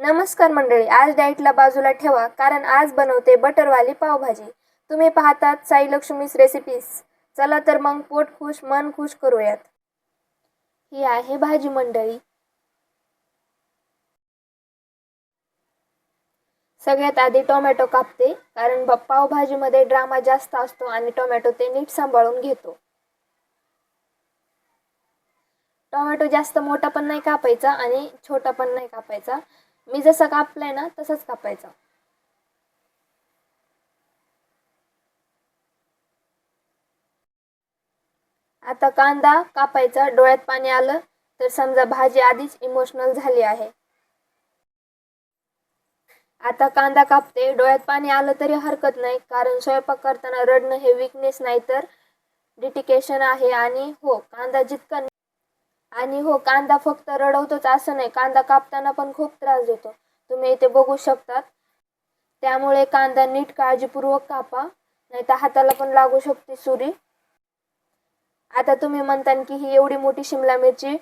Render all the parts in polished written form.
नमस्कार मंडळी, आज डाएटला बाजूला ठेवा कारण आज बनवते बटरवाली पावभाजी। तुम्ही पाहतात साई लक्ष्मीज रेसिपीज। चला तर मग पोट खुश मन खुश करूयात। ही आहे भाजी मंडळी। सगळ्यात आधी टोमॅटो कापते कारण पावभाजीमध्ये ड्रामा जास्त असतो आणि टोमॅटो ते नीट सांभाळून घेतो। टोमॅटो जास्त मोठा पण नाही कापायचा आणि छोटा पण नाही कापायचा। मी जसा कापलाय ना तसंच कापायचा। आता कांदा कापायचा। डोळ्यात पाणी आलं तर समजा भाजी आधीच इमोशनल झाली आहे। आता कांदा कापते। डोळ्यात पाणी आलं तरी हरकत नाही कारण स्वयंपाक करताना रडणं हे वीकनेस नाही तर डेडिकेशन आहे। आणि कांदा फक्त रडवतोच असं नाही, कांदा कापताना पण खूप त्रास देतो। तुम्ही इथे बघू शकतात। त्यामुळे कांदा नीट काळजीपूर्वक कापा, नाहीतर हाताला पण लागू शकते सुरी। आता तुम्ही म्हणतान की ही एवढी मोठी शिमला मिरची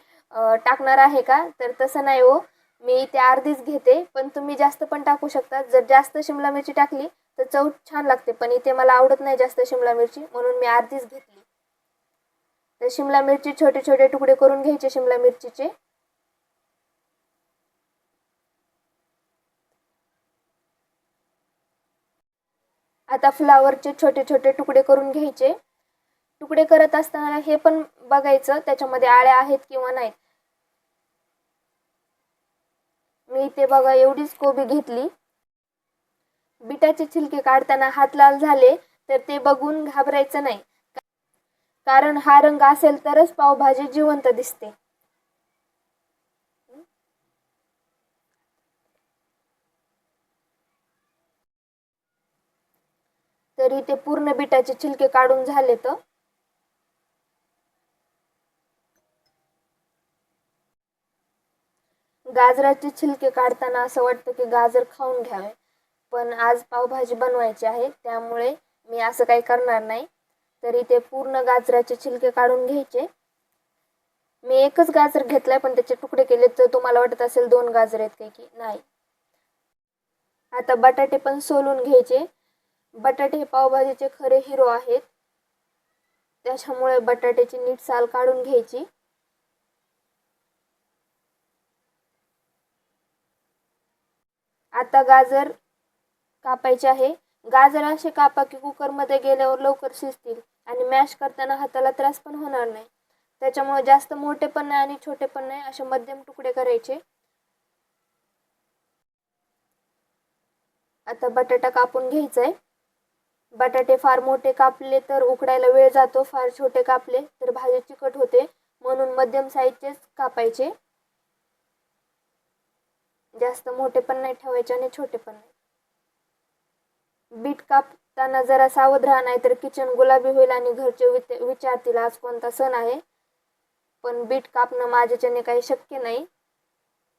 टाकणार आहे का? तर तसं नाही हो, मी इथे अर्धीच घेते, पण तुम्ही जास्त पण टाकू शकता। जर जास्त शिमला मिरची टाकली तर चव छान लागते, पण इथे मला आवडत नाही जास्त शिमला मिरची, म्हणून मी अर्धीच घेतली। तर शिमला मिरची छोटे छोटे तुकडे करून घ्यायचे शिमला मिरचीचे। आता फ्लावरचे छोटे छोटे तुकडे करून घ्यायचे। तुकडे करत असताना हे पण बघायचं त्याच्यामध्ये आळ्या आहेत किंवा नाही। मी इथे बघा एवढीच कोबी घेतली। बिटाचे छिलके काढताना हात लाल झाले तर ते बघून घाबरायचं नाही, कारण हा रंग असेल तरच पावभाजी जिवंत दिसते। तरी ते पूर्ण बिटाचे छिलके काढून झाले तर गाजराचे छिलके काढताना असं वाटतं की गाजर खाऊन घ्यावे, पण आज पावभाजी बनवायची आहे त्यामुळे मी असं काही करणार नाही। तरी ते पूर्ण गाजराचे छिलके काढून घ्यायचे। मी एकच गाजर घेतलाय पण त्याचे तुकडे केले, तर तुम्हाला वाटत असेल 2 गाजर आहेत काही की नाही। आता बटाटे पण सोलून घ्यायचे। बटाटे हे पावभाजीचे खरे हिरो आहेत, त्याच्यामुळे बटाट्याची नीट साल काढून घ्यायची। आता गाजर कापायचे आहे। गाजर असे कापा की कुकरमध्ये गेल्यावर लवकर शिजतील आणि मॅश करताना हाताला त्रास पण होणार नाही। त्याच्यामुळे जास्त मोठे पण नाही आणि छोटे पण नाही, असे मध्यम तुकडे करायचे। आता बटाटा कापून घ्यायचाय। बटाटे फार मोठे कापले तर उकडायला वेळ जातो, फार छोटे कापले तर भाजी चिकट होते, म्हणून मध्यम साईजचेच कापायचे। जास्त मोठे पण नाही ठेवायचे आणि छोटे पण नाही। बीट कापताना जरा सावध राहा, नाही तर किचन गुलाबी होईल आणि घरचे विचारतील आज कोणता सण आहे। पण बीट कापणं माझ्याच्याने काही शक्य नाही,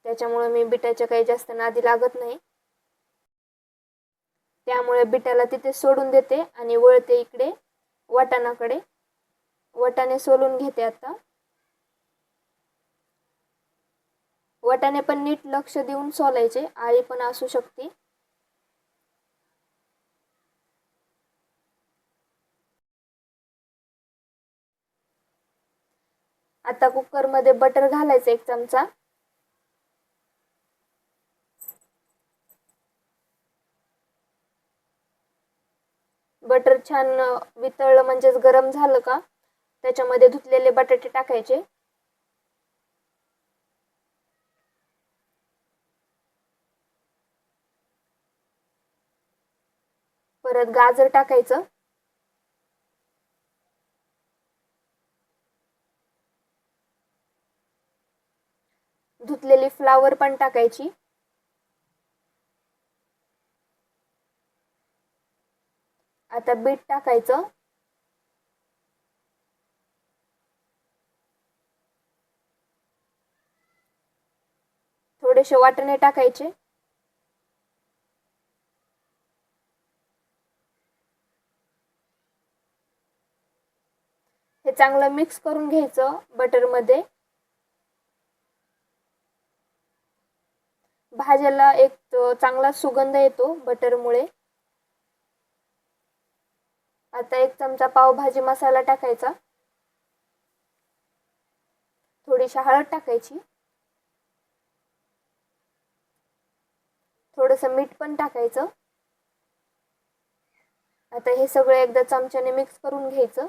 त्याच्यामुळे मी बीटाच्या काही जास्त नादी लागत नाही। त्यामुळे बिटाला तिथे सोडून देते आणि वळते इकडे वाटाणाकडे। वाटाणे सोलून घेते आता। वाटाणे पण नीट लक्ष देऊन सोलायचे, आळी पण असू शकते। आता कुकरमध्ये बटर घालायचं 1 चमचा। बटर छान वितळलं म्हणजेच गरम झालं का त्याच्यामध्ये धुतलेले बटाटे टाकायचे। परत गाजर टाकायचं। धुतलेली फ्लावर पण टाकायची। आता बीट टाकायचं। थोडेसे वाटाणे टाकायचे। हे चांगलं मिक्स करून घ्यायचं बटर मध्ये। भाज्याला एक चांगला सुगंध येतो बटरमुळे. आता 1 चमचा पावभाजी मसाला टाकायचा. थोडीशी हळद टाकायची. थोडंसं मीठ पण टाकायचं. आता हे सगळं एकदा चमच्याने मिक्स करून घ्यायचं.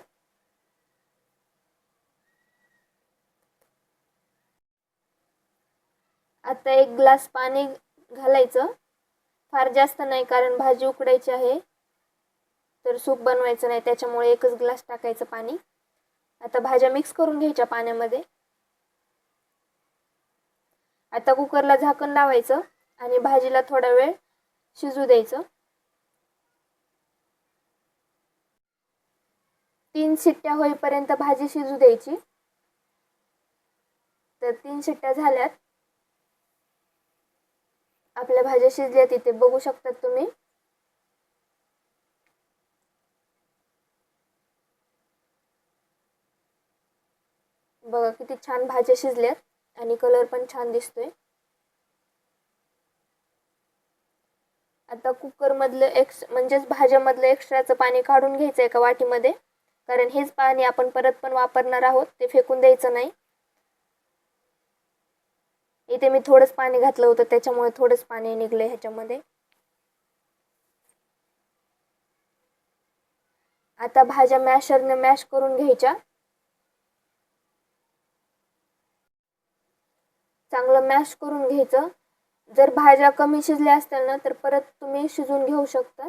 आता 1 ग्लास पाणी घालायचं. फार जास्त नाही, कारण भाजी उकडायची आहे, तर सूप बनवायचं नाही, त्याच्यामुळे 1च ग्लास टाकायचं पाणी. आता भाज्या मिक्स करून घ्यायच्या पाण्यामध्ये. आता कुकरला झाकण लावायचं आणि भाजीला थोडा वेळ शिजू द्यायचं. 3 शिट्ट्या होईपर्यंत भाजी शिजू द्यायची. तर 3 शिट्ट्या झाल्यात. आपल्या भाज्या शिजल्यात, इथे बघू शकतात तुम्ही. बघा किती छान भाज्या शिजल्यात आणि कलर पण छान दिसतोय. आता कुकरमधलं म्हणजेच भाज्यामधलं एक्स्ट्राचं पाणी काढून घ्यायचं एका वाटीमध्ये, कारण हेच पाणी आपण परत पण वापरणार आहोत, ते फेकून द्यायचं नाही. इथे मी थोडंच पाणी घातलं होतं, त्याच्यामुळे थोडंच पाणी निघलंय ह्याच्यामध्ये. आता भाज्या मॅशरने मॅश करून घ्यायच्या. चांगलं मॅश करून घ्यायचं. जर भाज्या कमी शिजल्या असतील ना, तर परत तुम्ही शिजवून घेऊ शकता.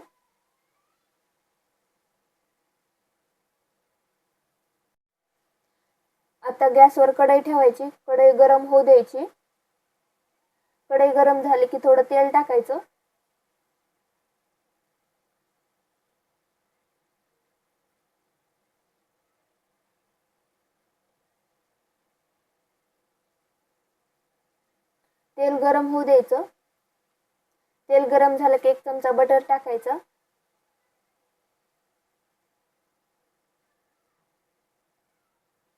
आता गॅसवर कढई ठेवायची. कढई गरम होऊ द्यायची. कढई गरम झाली की थोडं तेल टाकायचं. तेल गरम होऊ द्यायचं. तेल गरम झालं की 1 चमचा बटर टाकायचा.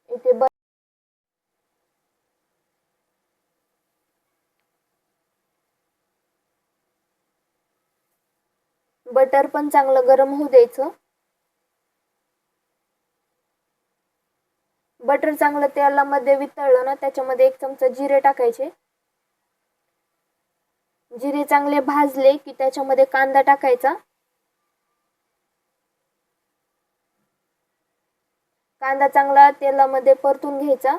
इथे बटर पण चांगलं गरम होऊ द्यायचं. बटर चांगलं तेलामध्ये वितळलं ना, त्याच्यामध्ये 1 चमचा जिरे टाकायचे. जिरे चांगले भाजले की त्याच्यामध्ये कांदा टाकायचा. कांदा चांगला तेलामध्ये परतून घ्यायचा.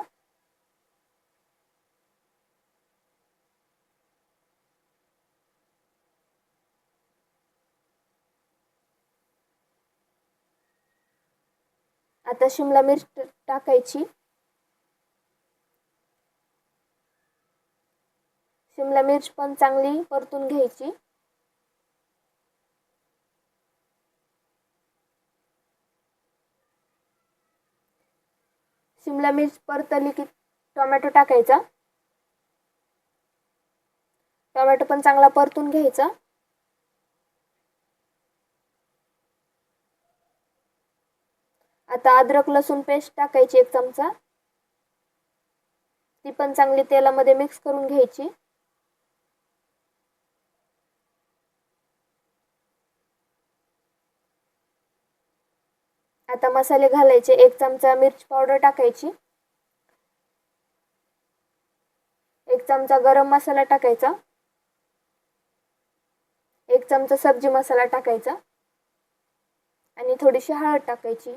आता शिमला मिर्च टाकायची. शिमला मिर्च पण चांगली परतून घ्यायची. शिमला मिर्च परतली की टोमॅटो टाकायचा. टोमॅटो पण चांगला परतून घ्यायचा. आता अद्रक लसूण पेस्ट टाकायची 1 चमचा. ती पण चांगली तेलामध्ये मिक्स करून घ्यायची. आता मसाले घालायचे. 1 चमचा मिर्च पावडर टाकायची. 1 चमचा गरम मसाला टाकायचा. 1 चमचा सब्जी मसाला टाकायचा आणि थोडीशी हळद टाकायची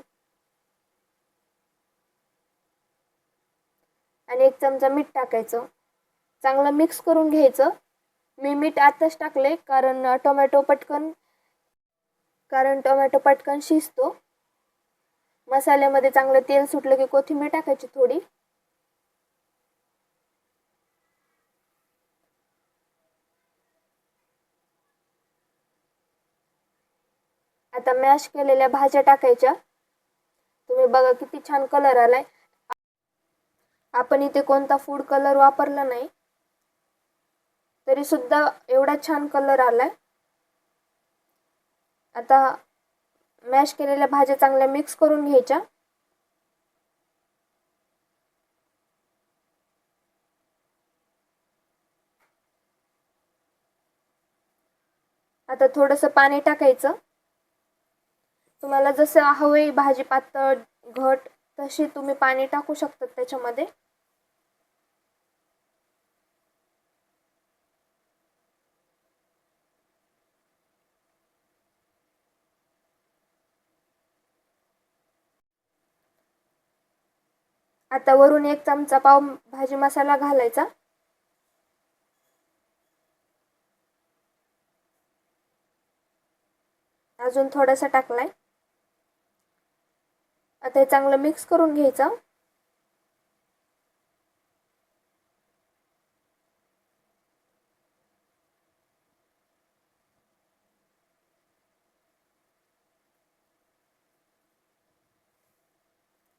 आणि 1 चमचा मीठ टाकायचं. चांगलं मिक्स करून घ्यायचं. मी मीठ आताच टाकले, कारण टोमॅटो पटकन शिजतो. मसाल्यामध्ये चांगलं तेल सुटलं की कोथिंबीर टाकायची थोडी. आता मॅश केलेल्या भाज्या टाकायच्या. तुम्ही बघा किती छान कलर आलाय. आपण इथे कोणता फूड कलर वापरला नाही, तरी सुद्धा एवढा छान कलर आलाय. आता मॅश केलेल्या भाज्या चांगल्या मिक्स करून घ्यायच्या. आता थोडंसं पाणी टाकायचं. तुम्हाला जसं हवे भाजी पातळ घट तशी तुम्ही पाणी टाकू शकता त्याच्यामध्ये. आता वरून 1 चमचा पाव भाजी मसाला घालायचा. अजून थोडासा टाकलाय. आता हे चांगलं मिक्स करून घ्यायचं.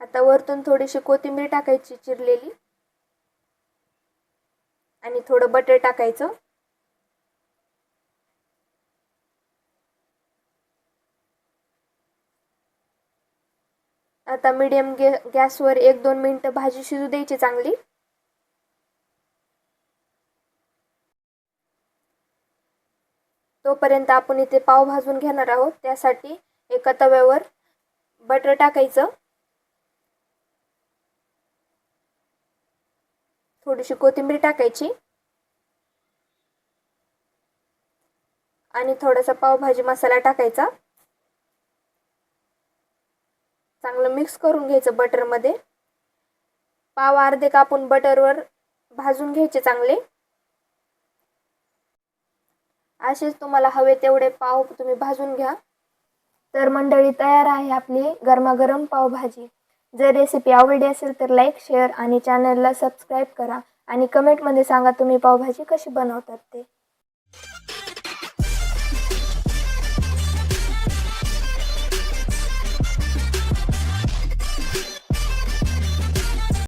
आता वरतून थोडीशी कोथिंबीर टाकायची चिरलेली आणि थोडं बटर टाकायचं. आता मीडियम गॅसवर 1-2 मिनिटं भाजी शिजू द्यायची चांगली. तोपर्यंत आपण इथे पाव भाजून घेणार आहोत. त्यासाठी एका तव्यावर बटर टाकायचं, थोडीशी कोथिंबीर टाकायची आणि थोडासा पावभाजी मसाला टाकायचा. चांगलं मिक्स करून घ्यायचं बटरमध्ये. पाव अर्धे कापून बटरवर भाजून घ्यायचे चांगले. असेच तुम्हाला हवे तेवढे पाव तुम्ही भाजून घ्या. तर मंडळी तयार आहे आपली गरमागरम पावभाजी. जर रेसिपी आवडली असेल तर लाईक, शेअर आणि चॅनलला सबस्क्राईब करा आणि कमेंटमध्ये सांगा तुम्ही पावभाजी कशी बनवतात ते.